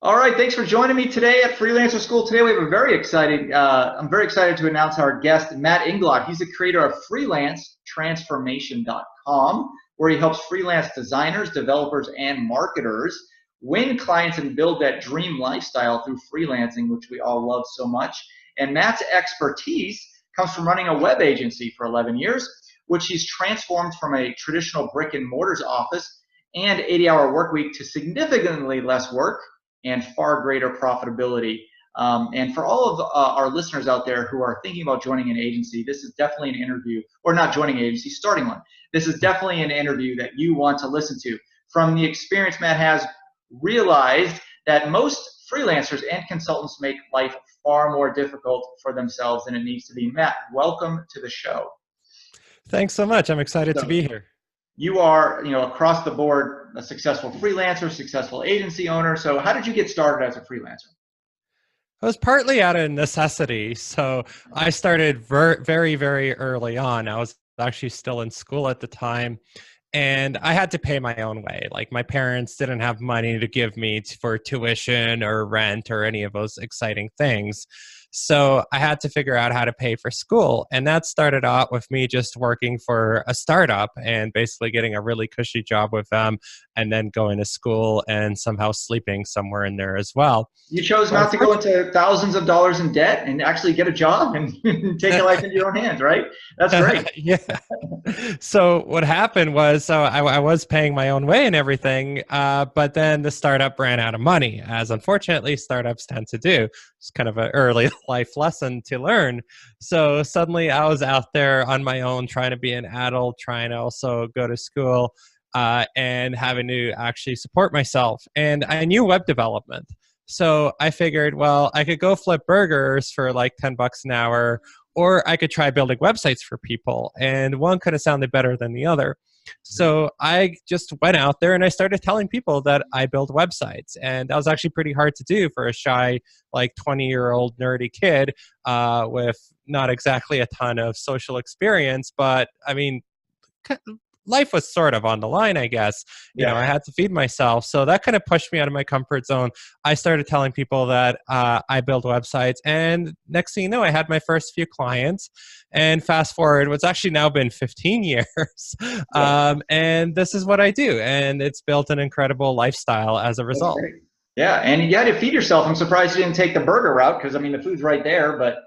All right, thanks for joining me today at Freelancer School. Today we have a very exciting, I'm very excited to announce our guest, Matt Inglot. He's the creator of freelancetransformation.com, where he helps freelance designers, developers, and marketers win clients and build that dream lifestyle through freelancing, which we all love so much. And Matt's expertise comes from running a web agency for 11 years, which he's transformed from a traditional brick and mortars office and 80-hour work week to significantly less work and far greater profitability. And for all of our listeners out there who are thinking about joining an agency, this is definitely an interview, or not joining an agency, starting one. This is definitely an interview that you want to listen to. From the experience Matt has realized that most freelancers and consultants make life far more difficult for themselves than it needs to be. Matt, welcome to the show. Thanks so much. I'm excited to be here. You are, across the board, a successful freelancer, successful agency owner. So how did you get started as a freelancer? It was partly out of necessity. So I started very, very early on. I was actually still in school at the time, and I had to pay my own way. Like, my parents didn't have money to give me for tuition or rent or any of those exciting things. So I had to figure out how to pay for school. And that started out with me just working for a startup and basically getting a really cushy job with them, and then going to school and somehow sleeping somewhere in there as well. You chose not to go into thousands of dollars in debt and actually get a job and take your life into your own hands, right? That's great. Yeah. So what happened was, I was paying my own way and everything, but then the startup ran out of money, as unfortunately startups tend to do. It's kind of an early life lesson to learn. So suddenly I was out there on my own, trying to be an adult, trying to also go to school, and having to actually support myself. And I knew web development. So I figured, well, I could go flip burgers for like $10 an hour, or I could try building websites for people. And one could have sounded better than the other. So I just went out there and I started telling people that I build websites. And that was actually pretty hard to do for a shy, like 20-year-old nerdy kid with not exactly a ton of social experience. But I mean, life was sort of on the line, I guess. I had to feed myself. So that kind of pushed me out of my comfort zone. I started telling people that I build websites. And next thing you know, I had my first few clients. And fast forward, what's actually now been 15 years. And this is what I do. And it's built an incredible lifestyle as a result. Yeah, and you had to feed yourself. I'm surprised you didn't take the burger route, because, I mean, the food's right there. But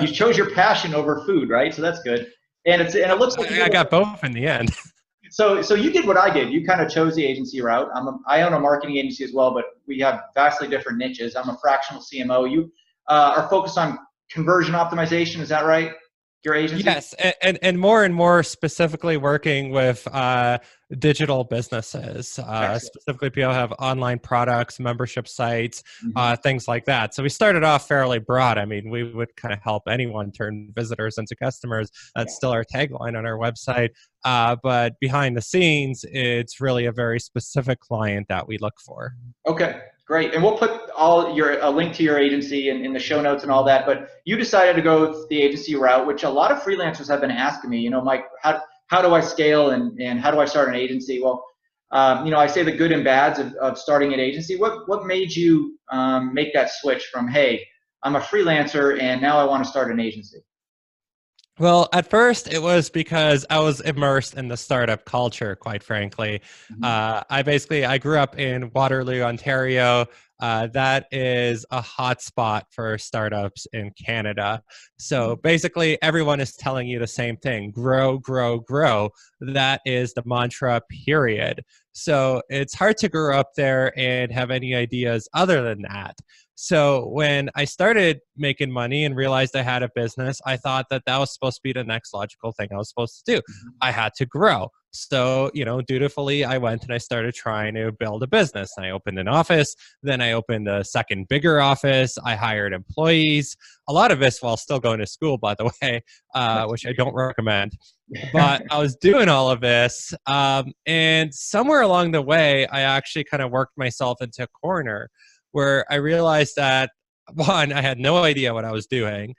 you chose your passion over food, right? So that's good. And it looks like I got both in the end. So you did what I did. You kind of chose the agency route. I own a marketing agency as well, but we have vastly different niches. I'm a fractional CMO. You are focused on conversion optimization. Is that right? Your agency? Yes, and more specifically working with digital businesses, specifically people who have online products, membership sites, things like that. So we started off fairly broad. I mean, we would kind of help anyone turn visitors into customers. That's still our tagline on our website. But behind the scenes, it's really a very specific client that we look for. Okay. Great. And we'll put a link to your agency in the show notes and all that. But you decided to go the agency route, which a lot of freelancers have been asking me, Mike, how do I scale and how do I start an agency? Well, I say the good and bads of starting an agency. What made you make that switch from, hey, I'm a freelancer and now I want to start an agency? Well, at first it was because I was immersed in the startup culture, quite frankly. I grew up in Waterloo, Ontario. That is a hot spot for startups in Canada. So basically everyone is telling you the same thing: grow, grow, grow. That is the mantra, period. So it's hard to grow up there and have any ideas other than that. So when I started making money and realized I had a business, I thought that was supposed to be the next logical thing I was supposed to do. I had to grow. So, dutifully, I went and I started trying to build a business. I opened an office. Then I opened a second, bigger office. I hired employees. A lot of this while still going to school, by the way, which I don't recommend. But I was doing all of this. And somewhere along the way, I actually kind of worked myself into a corner where I realized that, one, I had no idea what I was doing.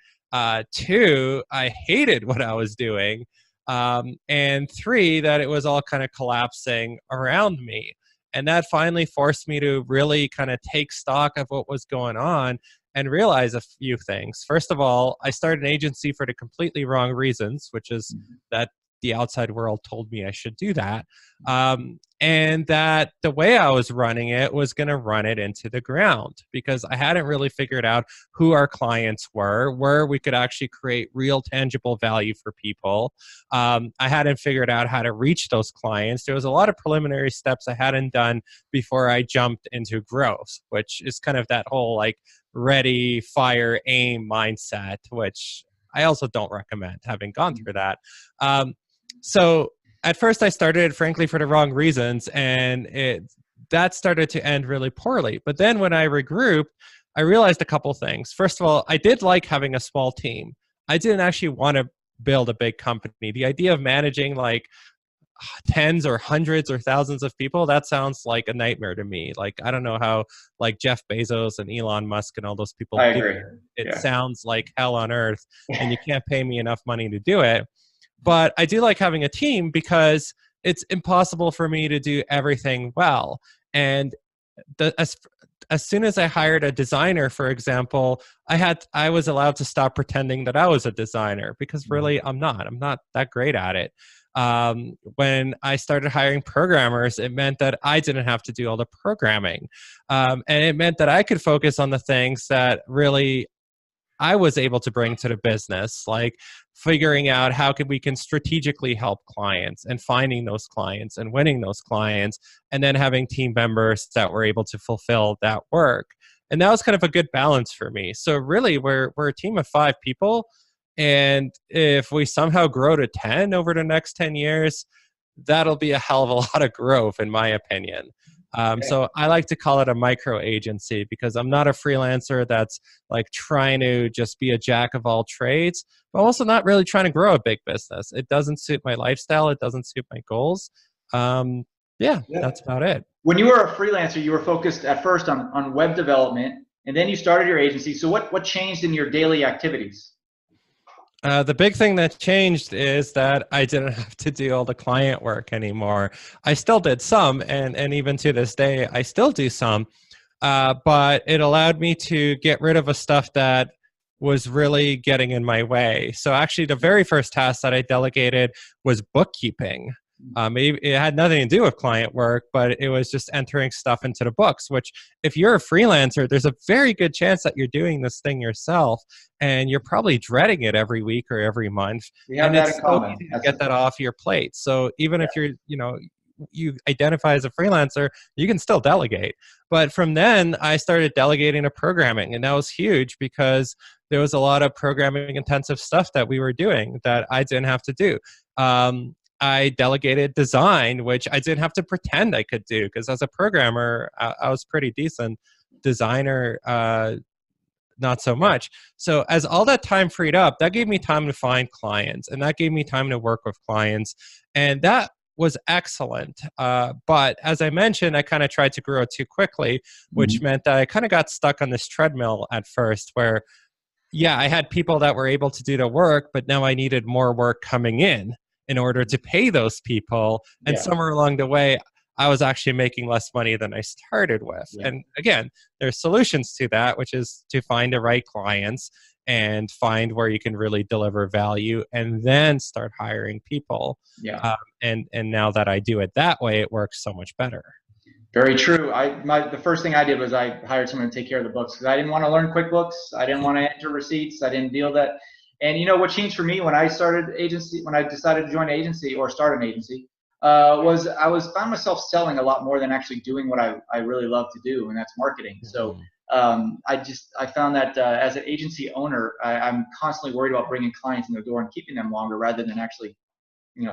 Two, I hated what I was doing. And three, that it was all kind of collapsing around me. And that finally forced me to really kind of take stock of what was going on and realize a few things. First of all, I started an agency for the completely wrong reasons, which is that the outside world told me I should do that. And that the way I was running it was going to run it into the ground because I hadn't really figured out who our clients were, where we could actually create real tangible value for people. I hadn't figured out how to reach those clients. There was a lot of preliminary steps I hadn't done before I jumped into growth, which is kind of that whole like ready, fire, aim mindset, which I also don't recommend having gone through that. So at first I started, frankly, for the wrong reasons, and that started to end really poorly. But then when I regrouped, I realized a couple things. First of all, I did like having a small team. I didn't actually want to build a big company. The idea of managing like tens or hundreds or thousands of people, that sounds like a nightmare to me. Like, I don't know how like Jeff Bezos and Elon Musk and all those people I do agree. it. It sounds like hell on earth, and you can't pay me enough money to do it. But I do like having a team because it's impossible for me to do everything well. And as soon as I hired a designer, for example, I was allowed to stop pretending that I was a designer because really I'm not that great at it. When I started hiring programmers, it meant that I didn't have to do all the programming. And it meant that I could focus on the things that really I was able to bring to the business, like figuring out how we can strategically help clients and finding those clients and winning those clients, and then having team members that were able to fulfill that work. And that was kind of a good balance for me. So really, we're a team of 5 people. And if we somehow grow to 10 over the next 10 years, that'll be a hell of a lot of growth, in my opinion. So I like to call it a micro agency because I'm not a freelancer that's like trying to just be a jack of all trades, but also not really trying to grow a big business. It doesn't suit my lifestyle. It doesn't suit my goals. That's about it. When you were a freelancer, you were focused at first on web development, and then you started your agency. So what changed in your daily activities? The big thing that changed is that I didn't have to do all the client work anymore. I still did some, and even to this day, I still do some. But it allowed me to get rid of a stuff that was really getting in my way. So actually, the very first task that I delegated was bookkeeping. It had nothing to do with client work, but it was just entering stuff into the books, which if you're a freelancer, there's a very good chance that you're doing this thing yourself and you're probably dreading it every week or every month. We have And that it's in so common. easy to get that off your plate. So even if you're, you identify as a freelancer, you can still delegate. But from then, I started delegating to programming, and that was huge because there was a lot of programming intensive stuff that we were doing that I didn't have to do. I delegated design, which I didn't have to pretend I could do because as a programmer, I was pretty decent. Designer, not so much. So as all that time freed up, that gave me time to find clients, and that gave me time to work with clients, and that was excellent. But as I mentioned, I kind of tried to grow too quickly, which meant that I kind of got stuck on this treadmill at first where, I had people that were able to do the work, but now I needed more work coming in order to pay those people. And somewhere along the way, I was actually making less money than I started with. And again, there's solutions to that, which is to find the right clients and find where you can really deliver value and then start hiring people. And now that I do it that way, it works so much better. Very true. The first thing I did was I hired someone to take care of the books because I didn't want to learn QuickBooks. I didn't want to enter receipts. I didn't deal that. And what changed for me when I started agency, when I decided to join an agency or start an agency, was I found myself selling a lot more than actually doing what I really love to do, and that's marketing. So I found that as an agency owner, I'm constantly worried about bringing clients in the door and keeping them longer rather than actually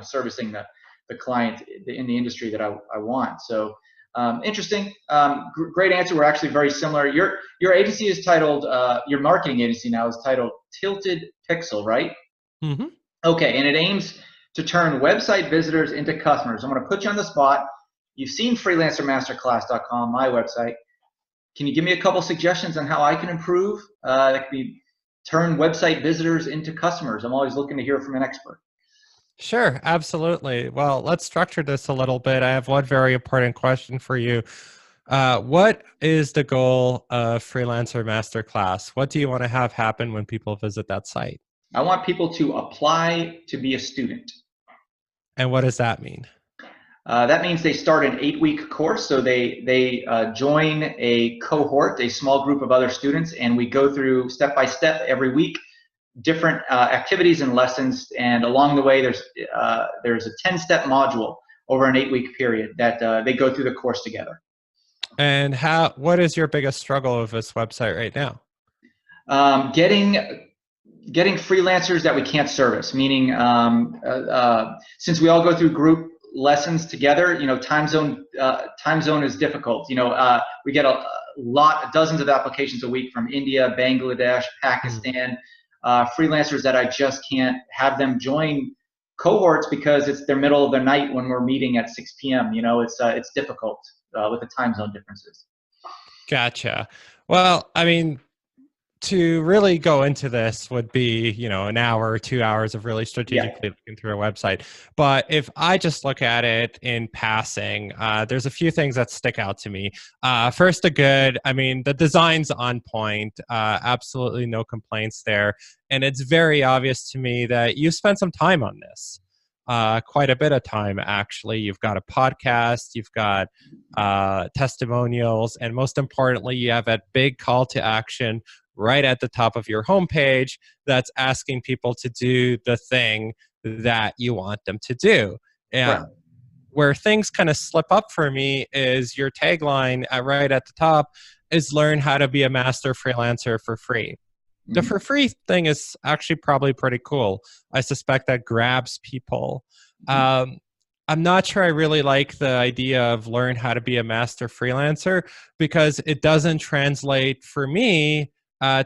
servicing the client in the industry that I want. So interesting. Great answer. We're actually very similar. Your agency is titled, your marketing agency now is titled Tilted Pixel, right? Okay, and it aims to turn website visitors into customers. I'm going to put you on the spot. You've seen freelancermasterclass.com, my website. Can you give me a couple suggestions on how I can improve? That could be turn website visitors into customers. I'm always looking to hear from an expert. Sure, absolutely. Well, let's structure this a little bit. I have one very important question for you. What is the goal of Freelancer Masterclass? What do you want to have happen when people visit that site? I want people to apply to be a student. And what does that mean? That means they start an 8-week course. So they join a cohort, a small group of other students, and we go through step by step every week different activities and lessons. And along the way, there's a 10-step module over an 8-week period that they go through the course together. And what is your biggest struggle with this website right now? Getting freelancers that we can't service, meaning since we all go through group lessons together, time zone is difficult. We get dozens of applications a week from India, Bangladesh, Pakistan, freelancers that I just can't have them join cohorts because it's their middle of the night when we're meeting at 6 p.m. It's difficult with the time zone differences. Gotcha. Well, I mean, to really go into this would be, an hour or 2 hours of really strategically looking through a website. But if I just look at it in passing, there's a few things that stick out to me. First, the design's on point. Absolutely no complaints there. And it's very obvious to me that you spent some time on this. Quite a bit of time, actually. You've got a podcast, you've got testimonials, and most importantly, you have that big call to action right at the top of your homepage that's asking people to do the thing that you want them to do. And Right. where things kind of slip up for me is your tagline right at the top is learn how to be a master freelancer for free. The for free thing is actually probably pretty cool. I suspect that grabs people. I'm not sure I really like the idea of learn how to be a master freelancer because it doesn't translate for me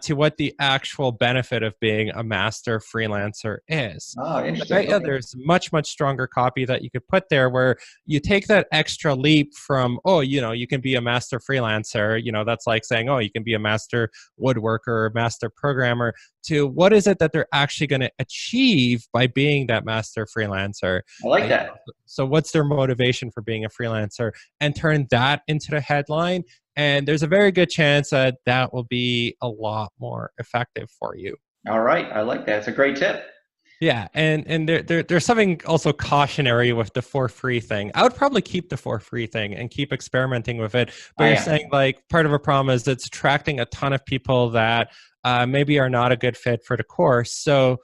to what the actual benefit of being a master freelancer is. Oh, But interesting. yeah, Okay. there's much, much stronger copy that you could put there where you take that extra leap from, you can be a master freelancer. That's like saying, you can be a master woodworker or master programmer, to what is it that they're actually going to achieve by being that master freelancer. I like that. So what's their motivation for being a freelancer, and turn that into the headline. And there's a very good chance that that will be a lot more effective for you. All right. I like that. It's a great tip. Yeah, and there's something also cautionary with the for free thing. I would probably keep the for free thing and keep experimenting with it. But you're saying like part of a problem is it's attracting a ton of people that maybe are not a good fit for the course. So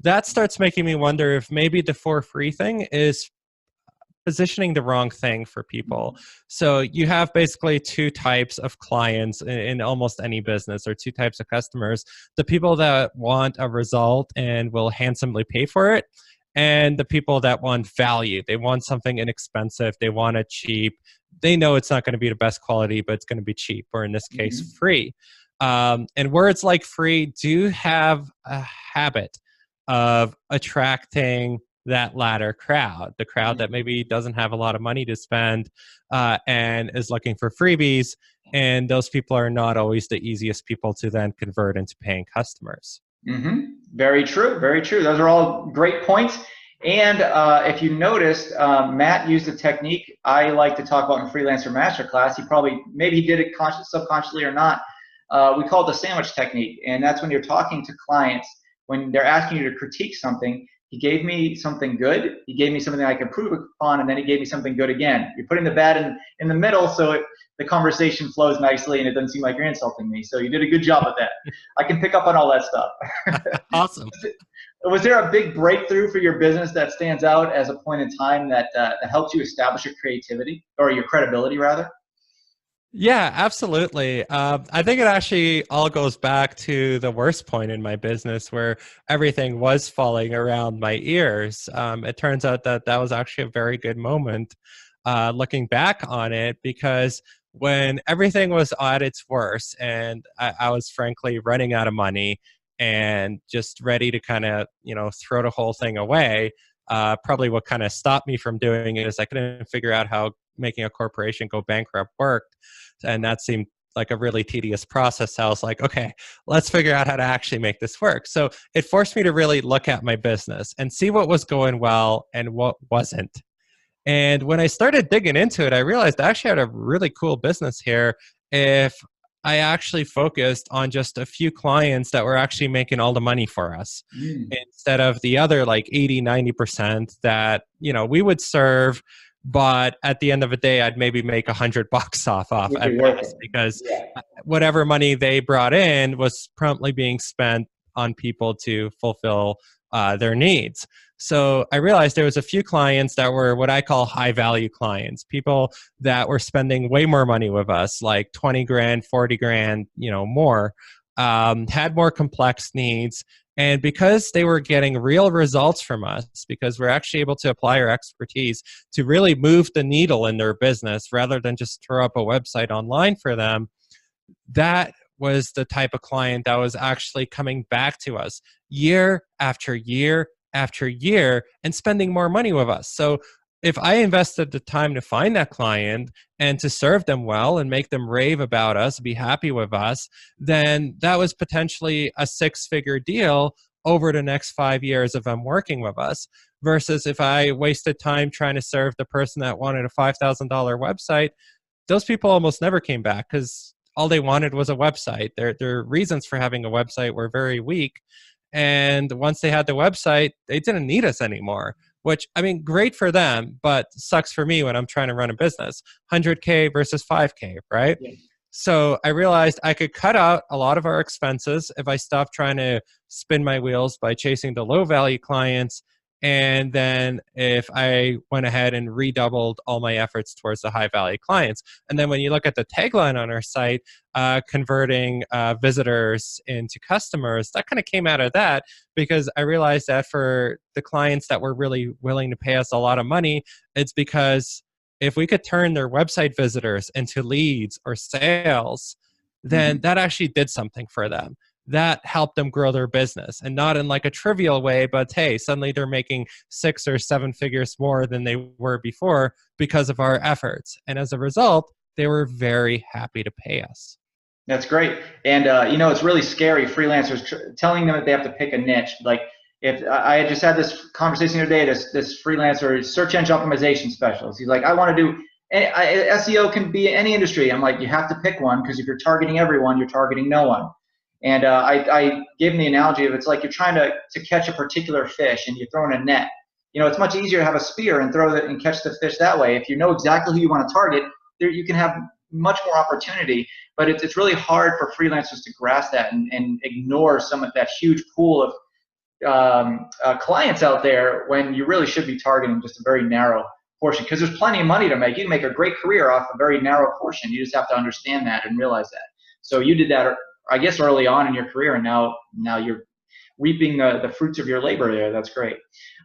that starts making me wonder if maybe the for free thing is positioning the wrong thing for people. So you have basically two types of clients in almost any business, or two types of customers: the people that want a result and will handsomely pay for it, and the people that want value. They want something inexpensive, they want it cheap, they know it's not going to be the best quality, but it's going to be cheap, or in this case free. And words like free do have a habit of attracting that latter crowd, the crowd that maybe doesn't have a lot of money to spend and is looking for freebies. And those people are not always the easiest people to then convert into paying customers. Very true. Very true. Those are all great points. And if you noticed, Matt used a technique I like to talk about in Freelancer Masterclass. Maybe he did it subconsciously or not. We call it the sandwich technique. And that's when you're talking to clients, when they're asking you to critique something. He gave me something good, he gave me something I could improve upon, and then he gave me something good again. You're putting the bad in the middle so the conversation flows nicely and it doesn't seem like you're insulting me. So you did a good job with that. I can pick up on all that stuff. Awesome. Was there a big breakthrough for your business that stands out as a point in time that helps you establish your creativity, or your credibility rather? Yeah, absolutely. I think it actually all goes back to the worst point in my business where everything was falling around my ears. It turns out that that was actually a very good moment looking back on it, because when everything was at its worst and I was frankly running out of money and just ready to kind of, throw the whole thing away, probably what kind of stopped me from doing it is I couldn't figure out how making a corporation go bankrupt worked. And that seemed like a really tedious process. I was like, okay, let's figure out how to actually make this work. So it forced me to really look at my business and see what was going well and what wasn't. And when I started digging into it, I realized I actually had a really cool business here if I actually focused on just a few clients that were actually making all the money for us Mm. instead of the other like 80, 90% that, we would serve. But at the end of the day, I'd maybe make $100 off Would at be worth best it. because Yeah. whatever money they brought in was promptly being spent on people to fulfill their needs. So I realized there was a few clients that were what I call high value clients, people that were spending way more money with us, like 20 grand, 40 grand, more, had more complex needs. And because they were getting real results from us, because we're actually able to apply our expertise to really move the needle in their business rather than just throw up a website online for them, that was the type of client that was actually coming back to us year after year after year and spending more money with us. So if I invested the time to find that client and to serve them well and make them rave about us, be happy with us, then that was potentially a six-figure deal over the next 5 years of them working with us. Versus if I wasted time trying to serve the person that wanted a $5,000 website, those people almost never came back because all they wanted was a website. Their reasons for having a website were very weak. And once they had the website, they didn't need us anymore, which, I mean, great for them, but sucks for me when I'm trying to run a business. 100K versus 5K, right? Yeah. So I realized I could cut out a lot of our expenses if I stopped trying to spin my wheels by chasing the low value clients. And then if I went ahead and redoubled all my efforts towards the high value clients. And then when you look at the tagline on our site, converting visitors into customers, that kind of came out of that because I realized that for the clients that were really willing to pay us a lot of money, it's because if we could turn their website visitors into leads or sales, then Mhm. that actually did something for them. That helped them grow their business, and not in like a trivial way, but hey, suddenly they're making 6 or 7 figures more than they were before because of our efforts. And as a result, they were very happy to pay us. That's great. And it's really scary. Freelancers telling them that they have to pick a niche. Like, if I just had this conversation today, this freelancer search engine optimization specialist. He's like, I want to do SEO can be any industry. I'm like, you have to pick one because if you're targeting everyone, you're targeting no one. And I gave him the analogy of it's like you're trying to catch a particular fish and you throw in a net. It's much easier to have a spear and throw it and catch the fish that way. If you know exactly who you want to target, there you can have much more opportunity. But it's really hard for freelancers to grasp that and ignore some of that huge pool of clients out there when you really should be targeting just a very narrow portion, because there's plenty of money to make. You can make a great career off a very narrow portion. You just have to understand that and realize that. So you did that, I guess, early on in your career, and now you're reaping the fruits of your labor there. That's great.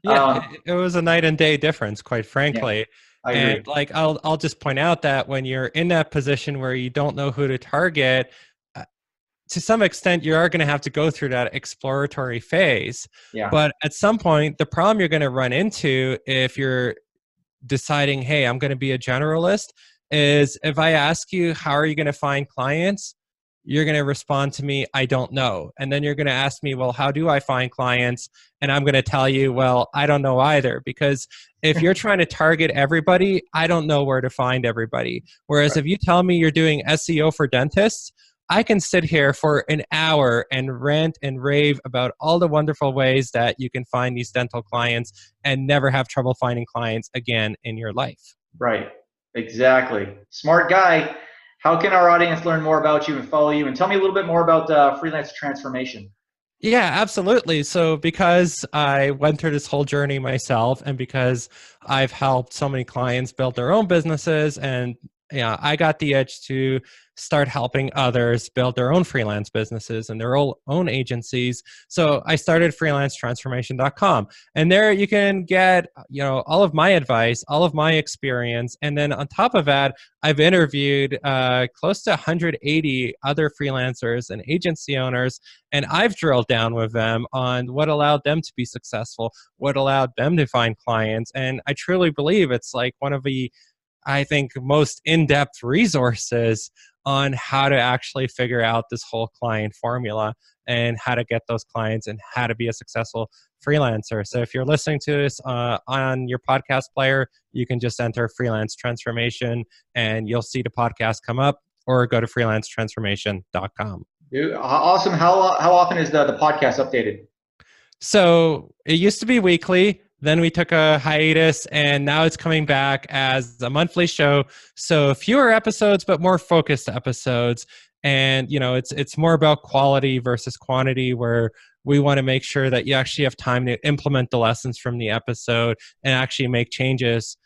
Yeah, Um, it was a night and day difference, quite yeah, frankly. I And agree. like I'll just point out that when you're in that position where you don't know who to target, uh, to some extent you are going to have to go through that exploratory phase. Yeah. But at some point, the problem you're going to run into if you're deciding, hey, I'm going to be a generalist, is if I ask you, how are you going to find clients? You're going to respond to me, I don't know. And then you're going to ask me, well, how do I find clients? And I'm going to tell you, well, I don't know either. Because if you're trying to target everybody, I don't know where to find everybody. Whereas Right. if you tell me you're doing SEO for dentists, I can sit here for an hour and rant and rave about all the wonderful ways that you can find these dental clients and never have trouble finding clients again in your life. Right. Exactly. Smart guy. How can our audience learn more about you and follow you? And tell me a little bit more about freelance transformation. Yeah, absolutely. So, because I went through this whole journey myself, and because I've helped so many clients build their own businesses, and yeah, I got the edge to start helping others build their own freelance businesses and their own agencies. So I started freelancetransformation.com, and there you can get, all of my advice, all of my experience. And then on top of that, I've interviewed close to 180 other freelancers and agency owners, and I've drilled down with them on what allowed them to be successful, what allowed them to find clients. And I truly believe it's like one of the I think, most in-depth resources on how to actually figure out this whole client formula and how to get those clients and how to be a successful freelancer. So if you're listening to this on your podcast player, you can just enter freelance transformation and you'll see the podcast come up, or go to freelancetransformation.com. Dude, awesome. How often is the podcast updated? So it used to be weekly. Then we took a hiatus, and now it's coming back as a monthly show. So fewer episodes, but more focused episodes. And it's more about quality versus quantity, where we want to make sure that you actually have time to implement the lessons from the episode and actually make changes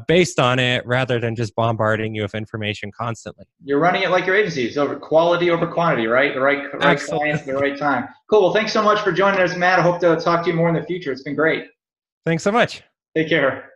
based on it, rather than just bombarding you with information constantly. You're running it like your agency. It's over quality over quantity, right? The right clients at the right time. Cool. Well, thanks so much for joining us, Matt. I hope to talk to you more in the future. It's been great. Thanks so much. Take care.